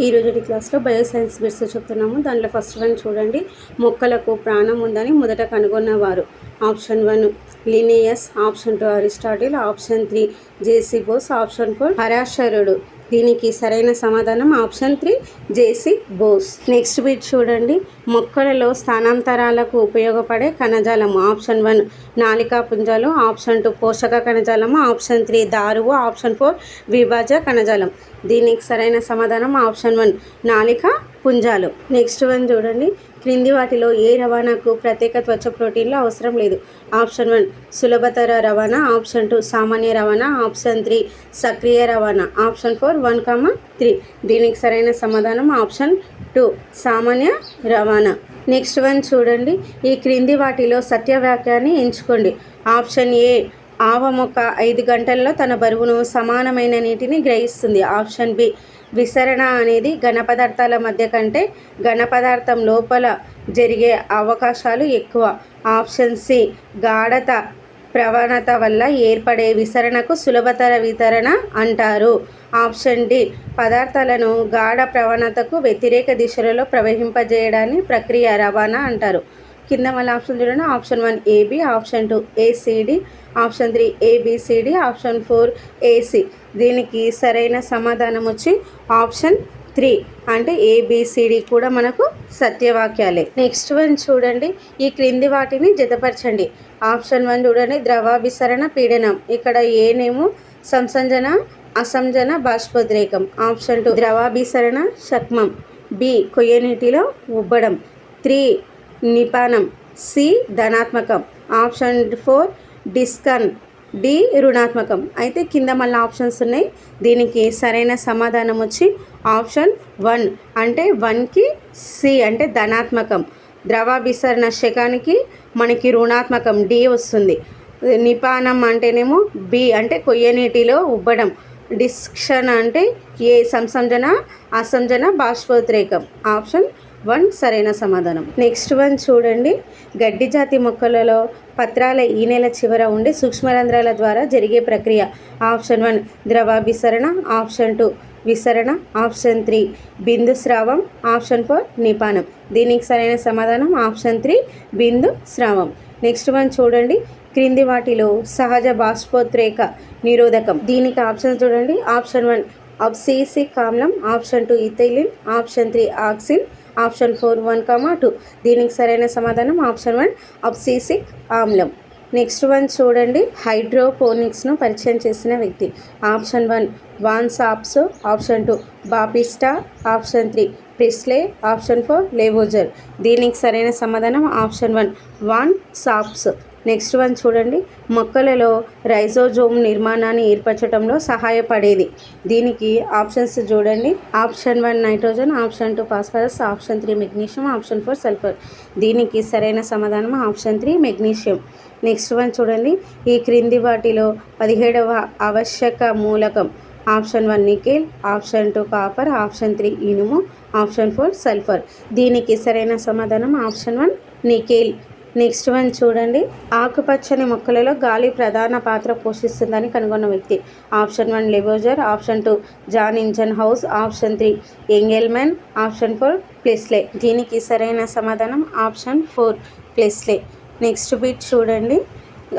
ఈ రోజుటి క్లాస్లో బయోసైన్స్ బిట్స్ చెప్తున్నాము. దాంట్లో ఫస్ట్ వన్ చూడండి. మొక్కలకు ప్రాణం ఉందని మొదట కనుగొన్నవారు. Option 1 Linnaeus, option 2 Aristotle, option 3 JC Bose, option 4 పరాశరుడు. దీనికి సరైన సమాధానం option 3 JC Bose. Next bit చూడండి. మొక్కలలో స్థానాంతరాలకు ఉపయోగపడే కణజాలము. ఆప్షన్ 1 నాళికా పుంజాలు, ఆప్షన్ 2 పోషక కణజాలము, ఆప్షన్ 3 దారువు, ఆప్షన్ 4 విభాజ కణజాలం. దీనికి సరైన సమాధానం ఆప్షన్ 1 నాళికా పుంజాలు. నెక్స్ట్ వన్ చూడండి. క్రింది వాటిలో ఏ రవాణాకు ప్రత్యేక త్వచ ప్రోటీన్లు అవసరం లేదు. ఆప్షన్ 1 సులభతర రవాణా, ఆప్షన్ 2 సామాన్య రవాణా, ఆప్షన్ 3 సక్రియ రవాణా, ఆప్షన్ 4 1,3. దీనికి సరైన సమాధానం ఆప్షన్ 2 సామాన్య రవాణా. నెక్స్ట్ వన్ చూడండి. ఈ క్రింది వాటిలో సత్యవాక్యాన్ని ఎంచుకోండి. ఆప్షన్ ఏ ఆవ మొక్క 5 గంటల్లో తన బరువును సమానమైన నీటిని గ్రహిస్తుంది. ఆప్షన్ బి విసరణ అనేది ఘనపదార్థాల మధ్య కంటే ఘనపదార్థం లోపల జరిగే అవకాశాలు ఎక్కువ. ఆప్షన్ సి గాఢత ప్రవణత వల్ల ఏర్పడే విసరణకు సులభతర వితరణ అంటారు. ఆప్షన్ డి పదార్థాలను గాఢ ప్రవణతకు వ్యతిరేక దిశలలో ప్రవహింపజేయడాన్ని ప్రక్రియ రవాణా అంటారు. కింద మళ్ళీ ఆప్షన్ చూడండి. Option 1 A B, option 2 A C D, option 3 A B C D, option 4 A C. దీనికి సరైన సమాధానం వచ్చి ఆప్షన్ 3 అంటే ఏబిసిడి కూడా మనకు సత్యవాక్యాలే. నెక్స్ట్ వన్ చూడండి. ఈ క్రింది వాటిని జతపరచండి. ఆప్షన్ 1 చూడండి. ద్రవాభిసరణ పీడనం. ఇక్కడ ఏనేమో సంసంజన అసంజన బాష్పోద్రేకం. ఆప్షన్ 2 ద్రవాభిసరణ శక్మం, బి కొయ్యనీటిలో ఉబ్బడం, 3 నిపానం, సి ధనాత్మకం, ఆప్షన్ 4 డిస్కన్, డి రుణాత్మకం. అయితే కింద మళ్ళీ ఆప్షన్స్ ఉన్నాయి. దీనికి సరైన సమాధానం వచ్చి ఆప్షన్ 1 అంటే 1కి సి అంటే ధనాత్మకం, ద్రవాభిసరణ శకానికి మనకి రుణాత్మకం డి వస్తుంది. నిపానం అంటేనేమో బి అంటే కొయ్యనీటిలో ఉబ్బడం, డిస్క్షన్ అంటే ఏ సంసంజన అసంజన బాష్పోద్రేకం. ఆప్షన్ 1 సరైన సమాధానం. నెక్స్ట్ వన్ చూడండి. గడ్డి జాతి మొక్కలలో పత్రాల ఈ నెల చివర ఉండే సూక్ష్మరంధ్రాల ద్వారా జరిగే ప్రక్రియ. ఆప్షన్ 1 ద్రవాభిసరణ, ఆప్షన్ 2 విసరణ, ఆప్షన్ 3 బిందు స్రావం, ఆప్షన్ 4 నిపానం. దీనికి సరైన సమాధానం ఆప్షన్ 3 బిందు స్రావం. నెక్స్ట్ వన్ చూడండి. క్రింది వాటిలో సహజ బాష్పోద్రేక నిరోధకం. దీనికి ఆప్షన్ చూడండి. ఆప్షన్ 1 అబ్సిసిక్ ఆమ్లం, option 2 ethylene, option 3 auxin, option 4 1,2. దీనికి సరైన సమాధానం ఆప్షన్ 1 అబ్సిసిక్ ఆమ్లం. నెక్స్ట్ వన్ చూడండి. హైడ్రోపోనిక్స్ను పరిచయం చేసిన వ్యక్తి. ఆప్షన్ 1 వాన్ సాప్స్, option 2 Baptista, option 3 Priestley, option 4 Lavoisier. దీనికి సరైన సమాధానం ఆప్షన్ 1 వాన్ సాప్స్. నెక్స్ట్ వన్ చూడండి. మొక్కలలో రైజోజోమ్ నిర్మాణాన్ని ఏర్పరచడంలో సహాయపడేది. దీనికి ఆప్షన్స్ చూడండి. Option 1 nitrogen, option 2 phosphorus, option 3 magnesium, option 4 sulphur. దీనికి సరైన సమాధానం ఆప్షన్ 3 మెగ్నీషియం. నెక్స్ట్ వన్ చూడండి. ఈ క్రింది వాటిలో 17వ ఆవశ్యక మూలకం. Option 1 nickel, option 2 copper, option 3 ఇనుము, ఆప్షన్ 4 సల్ఫర్. దీనికి సరైన సమాధానం ఆప్షన్ 1 నికెల్. నెక్స్ట్ వన్ చూడండి. ఆకుపచ్చని మొక్కలలో గాలి ప్రధాన పాత్ర పోషిస్తుందని కనుగొన్న వ్యక్తి. Option 1 Lavoisier, option 2 Jan Ingenhousz, option 3 Engelmann, option 4 Priestley. దీనికి సరైన సమాధానం ఆప్షన్ 4 ప్లెస్లే. నెక్స్ట్ బిట్ చూడండి.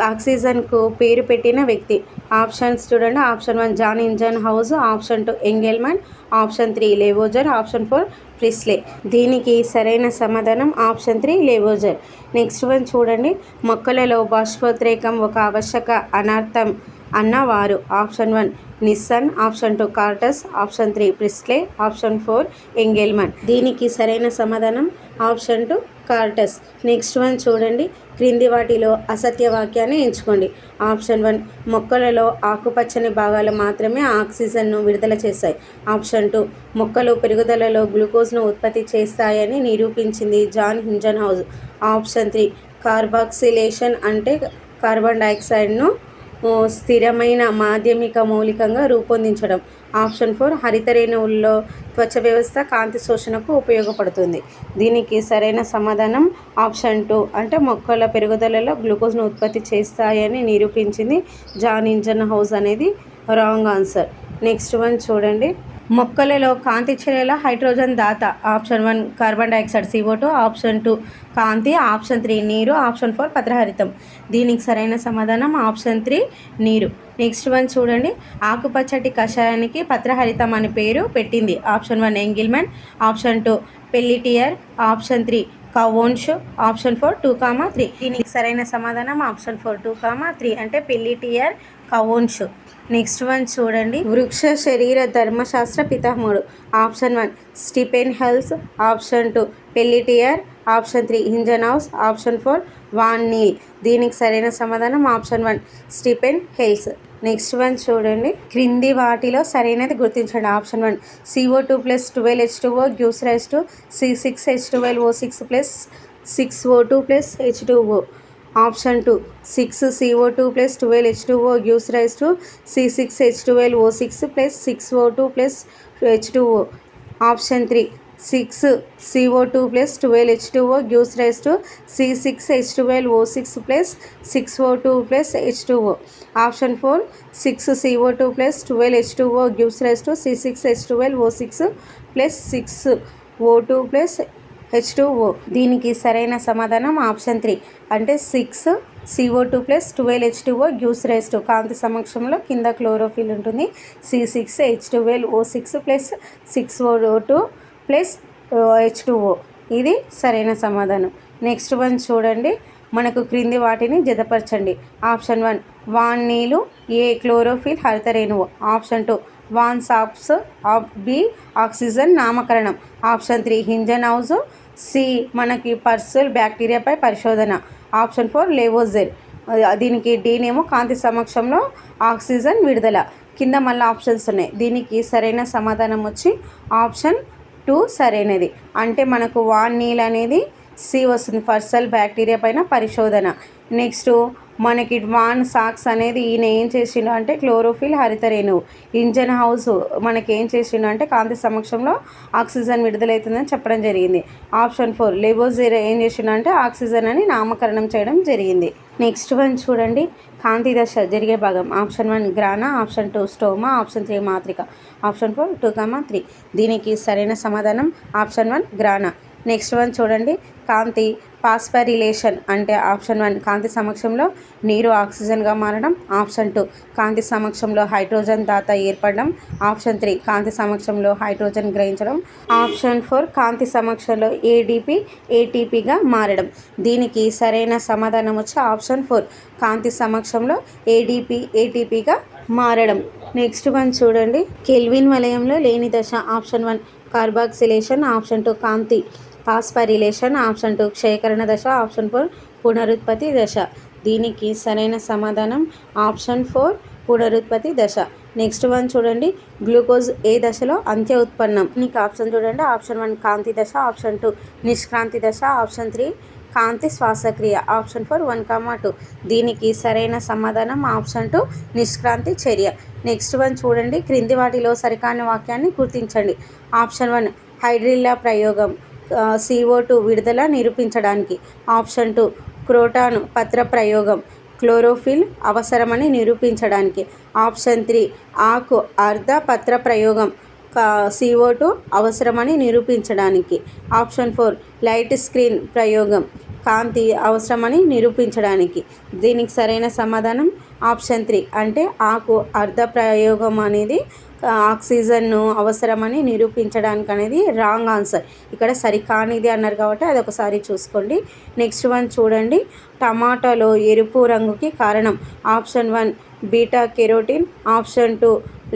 ఆక్సిజన్కు పేరు పెట్టిన వ్యక్తి. ఆప్షన్స్ చూడండి. Option 1 Jan Ingenhousz, option 2 Engelmann, option 3 Lavoisier, option 4 Priestley. దీనికి సరైన సమాధానం ఆప్షన్ 3 లేవోజర్. నెక్స్ట్ వన్ చూడండి. మొక్కలలో బాష్పోద్రేకం ఒక ఆవశ్యక అనర్థం అన్నవారు. ఆప్షన్ 1 నిస్సన్, option 2 Curtis, option 3 Priestley, option 4 Engelmann. దీనికి సరైన సమాధానం ఆప్షన్ 2 కార్టస్. నెక్స్ట్ వన్ చూడండి. క్రింది వాటిలో అసత్య వాక్యాన్ని ఎంచుకోండి. ఆప్షన్ 1 మొక్కలలో ఆకుపచ్చని భాగాలు మాత్రమే ఆక్సిజన్ను విడుదల చేస్తాయి. ఆప్షన్ 2 మొక్కలు పెరుగుదలలో గ్లూకోజ్ను ఉత్పత్తి చేస్తాయని నిరూపించింది Jan Ingenhousz. Option 3 carboxylation అంటే కార్బన్ డైఆక్సైడ్ను స్థిరమైన మాధ్యమిక మూలికంగా రూపొందించడం. ఆప్షన్ 4 హరిత రేణువుల్లో త్వచ వ్యవస్థ కాంతి శోషణకు ఉపయోగపడుతుంది. దీనికి సరైన సమాధానం ఆప్షన్ 2 అంటే మొక్కల పెరుగుదలలో గ్లూకోజ్ను ఉత్పత్తి చేస్తాయని నిరూపించింది జాన్ ఇంజన్ హౌస్ అనేది రాంగ్ ఆన్సర్. నెక్స్ట్ వన్ చూడండి. మొక్కలలో కాంతి చర్యల హైడ్రోజన్ దాత option 1 carbon dioxide CO2, option 2 కాంతి, ఆప్షన్ 3 నీరు, ఆప్షన్ 4 పత్రహరితం. దీనికి సరైన సమాధానం ఆప్షన్ 3 నీరు. నెక్స్ట్ వన్ చూడండి. ఆకుపచ్చటి కషాయానికి పత్రహరితం అని పేరు పెట్టింది. Option 1 Engelmann, option 2 Pelletier, option 3 Caventou, option 4 2,3. దీనికి సరైన సమాధానం ఆప్షన్ 4 2,3 అంటే పెల్లిటియర్ కవోన్ష్. నెక్స్ట్ వన్ చూడండి. వృక్ష శరీర ధర్మశాస్త్ర పితామహుడు. Option 1 Stephen Hales, option 2 Pelletier, option 3 Ingenhousz, option 4 van Niel. దీనికి సరైన సమాధానం option 1 Stephen Hales. Next one చూడండి. క్రింది వాటిలో సరైనది గుర్తించండి. Option 1 CO2 + 12H2O gives rise to C6H12O6 + 6O2 + H2O. Option 2 6 CO2 + 12H2O gives rise to C6H12O6 + 6O2 + H2O. Option 3 6 CO2 + 12H2O gives rise to C6H12O6 + 6O2 + H2O. Option 4 6 CO2 + 12H2O gives rise to C6H12O6 + 6O2 + H2O. దీనికి సరైన సమాధానం option 3 అంటే 6 CO2 + 12H2O gives rise to కాంతి సమక్షంలో కింద chlorophyll ఉంటుంది. C6H12O6 + 6O2 + H2O. ఇది సరైన సమాధానం. నెక్స్ట్ వన్ చూడండి. మనకు క్రింది వాటిని జతపరచండి. Option 1 van Niel, A chlorophyll హరితరేణువు, ఆప్షన్ 2 వాన్ సాప్స్, బి ఆక్సిజన్ నామకరణం, ఆప్షన్ 3 హింజనౌజ్, సి మనకి పర్సుల్ బ్యాక్టీరియాపై పరిశోధన, ఆప్షన్ 4 లేవోజెర్. దీనికి డీనేమో కాంతి సమక్షంలో ఆక్సిజన్ విడుదల. కింద మళ్ళీ ఆప్షన్స్ ఉన్నాయి. దీనికి సరైన సమాధానం వచ్చి ఆప్షన్ 2 సరైనది. అంటే మనకు వాన్ నీల్ అనేది సి వస్తుంది, పర్సల్ బ్యాక్టీరియా పైన పరిశోధన. నెక్స్ట్ మనకి వాన్ సాక్స్ అనేది ఈయన ఏం చేసిండు అంటే క్లోరోఫిల్ హరితరేణువు. ఇంజన్ హౌస్ మనకి ఏం చేసిండు అంటే కాంతి సమక్షంలో ఆక్సిజన్ విడుదలవుతుందని చెప్పడం జరిగింది. ఆప్షన్ 4 లేబోజెర్ ఏం చేసిండు అంటే ఆక్సిజన్ అని నామకరణం చేయడం జరిగింది. నెక్స్ట్ వన్ చూడండి. కాంతి దశ జరిగే భాగం. ఆప్షన్ 1 గ్రాన, ఆప్షన్ 2 స్టోమా, ఆప్షన్ 3 మాత్రిక, ఆప్షన్ 4 2,3. దీనికి సరైన సమాధానం ఆప్షన్ 1 గ్రాన. నెక్స్ట్ వన్ చూడండి. కాంతి పాస్పరిలేషన్ అంటే ఆప్షన్ 1 కాంతి సమక్షంలో నీరు ఆక్సిజన్గా మారడం, ఆప్షన్ 2 కాంతి సమక్షంలో హైడ్రోజన్ దాత ఏర్పడడం, ఆప్షన్ 3 కాంతి సమక్షంలో హైడ్రోజన్ గ్రహించడం, ఆప్షన్ 4 కాంతి సమక్షంలో ATPగా మారడం. దీనికి సరైన సమాధానం వచ్చి ఆప్షన్ 4 కాంతి సమక్షంలో ATPగా మారడం. నెక్స్ట్ వన్ చూడండి. కెల్విన్ వలయంలో లేని దశ. ఆప్షన్ 1 కార్బాక్సిలేషన్, ఆప్షన్ 2 కాంతి పాస్పరిలేషన్, ఆప్షన్ 2 క్షయకరణ దశ, ఆప్షన్ 4 పునరుత్పత్తి దశ. దీనికి సరైన సమాధానం ఆప్షన్ 4 పునరుత్పత్తి దశ. నెక్స్ట్ వన్ చూడండి. గ్లూకోజ్ ఏ దశలో అంత్య ఉత్పన్నం. నీకు ఆప్షన్ చూడండి. ఆప్షన్ 1 కాంతి దశ, ఆప్షన్ 2 నిష్క్రాంతి దశ, ఆప్షన్ 3 కాంతి శ్వాసక్రియ, ఆప్షన్ 4 1,2. దీనికి సరైన సమాధానం ఆప్షన్ 2 నిష్క్రాంతి చర్య. నెక్స్ట్ వన్ చూడండి. క్రింది వాటిలో సరికాని వాక్యాన్ని గుర్తించండి. ఆప్షన్ 1 హైడ్రిల్లా ప్రయోగం CO2 విడుదల నిరూపించడానికి, ఆప్షన్ 2 క్రోటాన్ పత్ర ప్రయోగం క్లోరోఫిల్ అవసరమని నిరూపించడానికి, ఆప్షన్ 3 ఆకు అర్ధ పత్ర ప్రయోగం CO2 అవసరమని నిరూపించడానికి, ఆప్షన్ 4 లైట్ స్క్రీన్ ప్రయోగం కాంతి అవసరమని నిరూపించడానికి. దీనికి సరైన సమాధానం ఆప్షన్ 3 అంటే ఆకు అర్ధ ప్రయోగం అనేది ఆక్సిజన్ను అవసరమని నిరూపించడానికి అనేది రాంగ్ ఆన్సర్. ఇక్కడ సరికానిది అన్నారు కాబట్టి అది ఒకసారి చూసుకోండి. నెక్స్ట్ వన్ చూడండి. టమాటాలో ఎరుపు రంగుకి కారణం. Option 1 beta carotene, option 2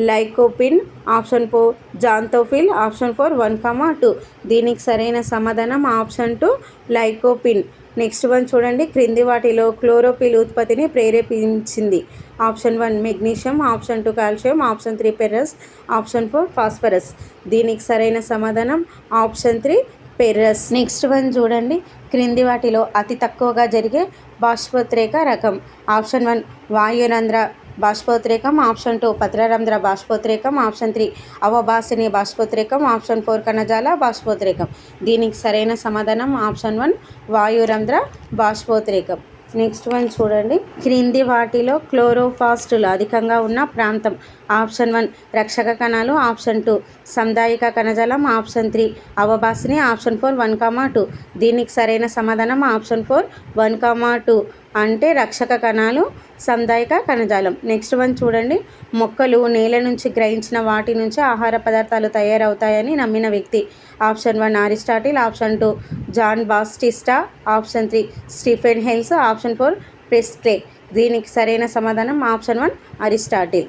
lycopene, option 4 xanthophyll, option 4 1,2. దీనికి సరైన సమాధానం ఆప్షన్ 2 లైకోపిన్. నెక్స్ట్ వన్ చూడండి. క్రింది వాటిలో క్లోరోఫిల్ ఉత్పత్తిని ప్రేరేపించింది. Option 1 magnesium, option 2 calcium, option 3 ferrous, option 4 phosphorus. దీనికి సరైన సమాధానం ఆప్షన్ 3 ఫెర్రస్. నెక్స్ట్ వన్ చూడండి. క్రింది వాటిలో అతి తక్కువగా జరిగే బాష్పోత్రేక రకం. ఆప్షన్ 1 వాయురంధ్ర బాష్పోత్రేకం, ఆప్షన్ 2 పత్రరంధ్ర బాష్పోత్రేకం, ఆప్షన్ 3 అవభాసిని బాష్పోత్రేకం, ఆప్షన్ 4 కణజాల బాష్పోత్రేకం. దీనికి సరైన సమాధానం ఆప్షన్ 1 వాయురంధ్ర బాష్పోత్రేకం. నెక్స్ట్ వన్ చూడండి. క్రింది వాటిలో క్లోరోప్లాస్టులు అధికంగా ఉన్న ప్రాంతం. ఆప్షన్ 1 రక్షక కణాలు, ఆప్షన్ 2 సంధాయిక కణజాలం, ఆప్షన్ 3 అవబాసిని, ఆప్షన్ 4 1,2. దీనికి సరైన సమాధానం ఆప్షన్ 4 1,2 అంటే రక్షక కణాలు, సంధాయిక కణజాలం. నెక్స్ట్ వన్ చూడండి. మొక్కలు నేల నుంచి గ్రహించిన వాటి నుంచి ఆహార పదార్థాలు తయారవుతాయని నమ్మిన వ్యక్తి. Option 1 Aristotle, option 2 Jan Baptista, option 3 Stephen Hales, option 4 Priestley. దీనికి సరైన సమాధానం ఆప్షన్ 1 అరిస్టాటిల్.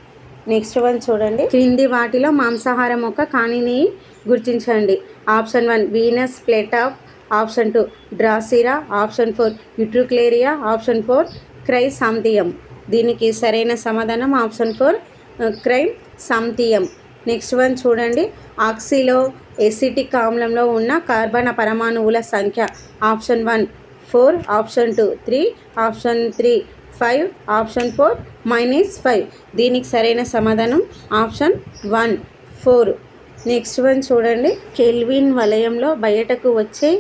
నెక్స్ట్ వన్ చూడండి. క్రింది వాటిలో మాంసాహార మొక్క కానిని గుర్తించండి. Option 1 Venus flytrap, option 2 Drosera, option 4 Utricularia, option 4 chrysanthemum. దీనికి సరైన సమాధానం ఆప్షన్ 4 క్రైసాంథియం. నెక్స్ట్ వన్ చూడండి. ఆక్సిలో ఎసిటిక్ ఆమ్లంలో ఉన్న కార్బన్ పరమాణువుల సంఖ్య. Option 1 4, option 2 3, option 3 5, option 4 -5. దీనికి సరైన సమాధానం ఆప్షన్ 1 4. నెక్స్ట్ వన్ చూడండి. కెల్విన్ వలయంలో బయటకు వచ్చే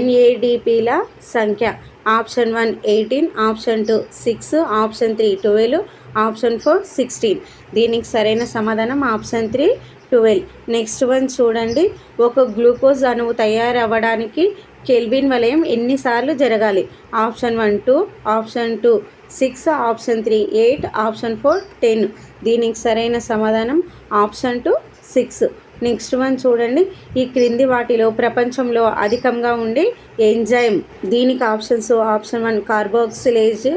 NADPల సంఖ్య. Option 1 18, option 2 6, option 3 12, option 4 16. దీనికి సరైన సమాధానం ఆప్షన్ 3 12. నెక్స్ట్ వన్ చూడండి. ఒక గ్లూకోజ్ అణువు తయారవ్వడానికి కెల్విన్ వలయం ఎన్నిసార్లు జరగాలి. Option 1 2, option 2 6, option 3 8, option 4 10. దీనికి సరైన సమాధానం ఆప్షన్ 2 6. నెక్స్ట్ వన్ చూడండి. ఈ క్రింది వాటిలో ప్రపంచంలో అధికంగా ఉండే ఎంజైమ్. దీనికి options option 1 carboxylase,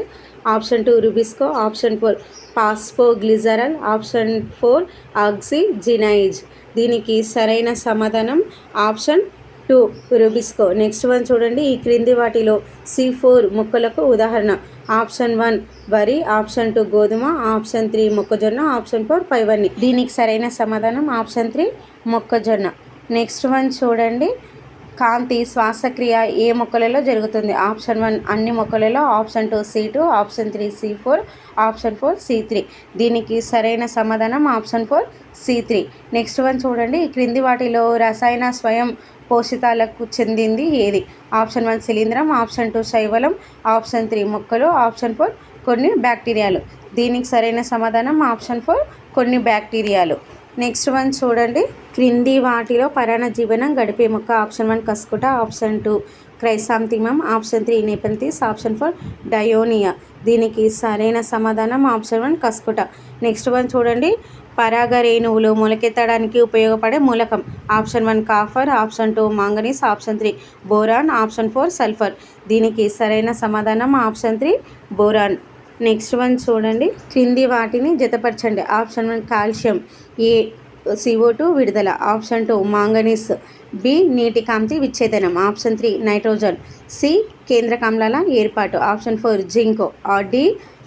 option 2 RuBisCO, option 4 phosphoglycerol, option 4 oxygenase. దీనికి సరైన సమాధానం ఆప్షన్ 2 రుబిస్కో. నెక్స్ట్ వన్ చూడండి. ఈ క్రింది వాటిలో C4 మొక్కలకు ఉదాహరణ. ఆప్షన్ 1 వరి, ఆప్షన్ 2 గోధుమ, ఆప్షన్ 3 మొక్కజొన్న, ఆప్షన్ 4 పైవన్నీ. దీనికి సరైన సమాధానం ఆప్షన్ 3 మొక్కజొన్న. నెక్స్ట్ వన్ చూడండి. కాంతి శ్వాసక్రియ ఏ మొక్కలలో జరుగుతుంది. ఆప్షన్ 1 అన్ని మొక్కలలో, option 2 C2, option 3 C4, option 4 C3. దీనికి సరైన సమాధానం ఆప్షన్ 4 C3. నెక్స్ట్ వన్ చూడండి. ఈ క్రింది వాటిలో రసాయన స్వయం పోషితాలకు చెందింది ఏది. ఆప్షన్ 1 శిలీంధ్రం, ఆప్షన్ 2 శైవలం, ఆప్షన్ 3 మొక్కలు, ఆప్షన్ 4 కొన్ని బ్యాక్టీరియాలు. దీనికి సరైన సమాధానం ఆప్షన్ 4 కొన్ని బ్యాక్టీరియాలు. నెక్స్ట్ వన్ చూడండి. క్రింది వాటిలో పరాన్నజీవనం గడిపే మొక్క. Option 1 Cuscuta, option 2 chrysanthemum, option 3 Nepenthes, option 4 Dionaea. దీనికి సరైన సమాధానం ఆప్షన్ 1 కస్కుట. నెక్స్ట్ వన్ చూడండి. పరాగరేణువులు మొలకెత్తడానికి ఉపయోగపడే మూలకం. Option 1 copper, option 2 manganese, option 3 boron, option 4 sulphur. దీనికి సరైన సమాధానం ఆప్షన్ 3 బోరాన్. నెక్స్ట్ వన్ చూడండి. క్రింది వాటిని జతపరచండి. ఆప్షన్ 1 కాల్షియం, ఏ CO2 విడుదల, ఆప్షన్ 2 మాంగనీస్, బి నీటి కాంతి విచ్ఛేదనం, ఆప్షన్ 3 నైట్రోజన్, సి కేంద్రకామ్లాల ఏర్పాటు, ఆప్షన్ 4 జింక్, డి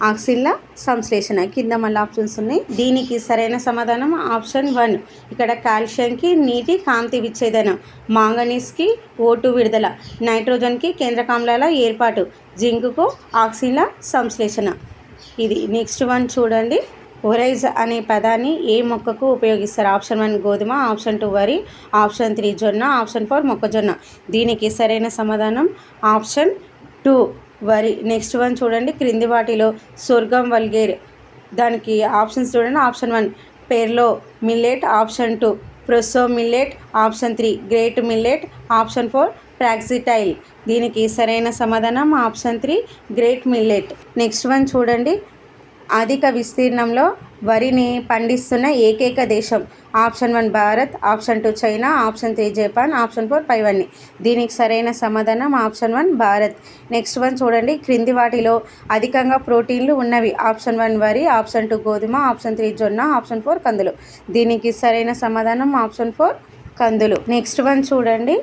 ఆక్సిన్ల సంశ్లేషణ. కింద మళ్ళీ ఆప్షన్స్ ఉన్నాయి. దీనికి సరైన సమాధానం ఆప్షన్ 1. ఇక్కడ కాల్షియంకి నీటి కాంతి విచ్ఛేదనం, మాంగనీస్కి O2 విడుదల, నైట్రోజన్కి కేంద్రకామ్లాల ఏర్పాటు, జింక్కు ఆక్సిన్ల సంశ్లేషణ. ఇది నెక్స్ట్ వన్ చూడండి. ఒరైజ్ అనే పదాన్ని ఏ మొక్కకు ఉపయోగిస్తారు. ఆప్షన్ 1 గోధుమ, ఆప్షన్ 2 వరి, ఆప్షన్ 3 జొన్న, ఆప్షన్ 4 మొక్కజొన్న. దీనికి సరైన సమాధానం ఆప్షన్ 2 వరి. నెక్స్ట్ వన్ చూడండి. క్రింది వాటిలో సొర్గం వల్గేర్. దానికి ఆప్షన్స్ చూడండి. Option 1 pearl millet, option 2 proso millet, option 3 great millet, option 4 foxtail. దీనికి సరైన సమాధానం option 3 great millet. Next one చూడండి. అధిక విస్తీర్ణంలో వరిని పండిస్తున్న ఏకైక దేశం. Option 1 Bharat, option 2 China, option 3 Japan, option 4 పైవన్నీ. దీనికి సరైన సమాధానం ఆప్షన్ 1 భారత్. నెక్స్ట్ వన్ చూడండి. క్రింది వాటిలో అధికంగా ప్రోటీన్లు ఉన్నవి. ఆప్షన్ 1 వరి, ఆప్షన్ 2 గోధుమ, ఆప్షన్ 3 జొన్న, ఆప్షన్ 4 కందులు. దీనికి సరైన సమాధానం ఆప్షన్ 4 కందులు. నెక్స్ట్ వన్ చూడండి.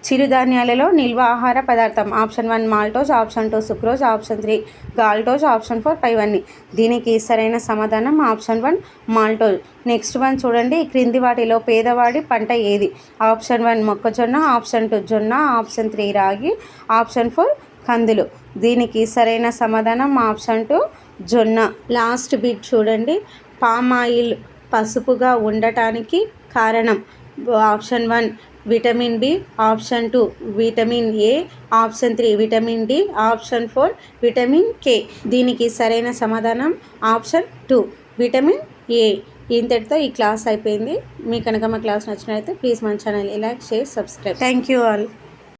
చిరుధాన్యాలలో నిల్వ ఆహార పదార్థం. Option 1 maltose, option 2 sucrose, option 3 galactose, option 4 పైవన్నీ. దీనికి సరైన సమాధానం ఆప్షన్ 1 మాల్టోజ్. నెక్స్ట్ వన్ చూడండి. క్రింది వాటిలో పేదవాడి పంట ఏది. ఆప్షన్ 1 మొక్కజొన్న, ఆప్షన్ 2 జొన్న, ఆప్షన్ 3 రాగి, ఆప్షన్ 4 కందులు. దీనికి సరైన సమాధానం ఆప్షన్ 2 జొన్న. లాస్ట్ బిట్ చూడండి. పామ్ ఆయిల్ పసుపుగా ఉండటానికి కారణం. Option 1 vitamin B, option 2 vitamin A, option 3 vitamin D, option 4 vitamin K. దీనికి సరైన సమాధానం ఆప్షన్ 2 విటమిన్ ఏ. ఇంతటితో ఈ క్లాస్ అయిపోయింది. మీకు కనుక మా క్లాస్ నచ్చినట్లయితే ప్లీజ్ మన channel like, share, subscribe. Thank you all.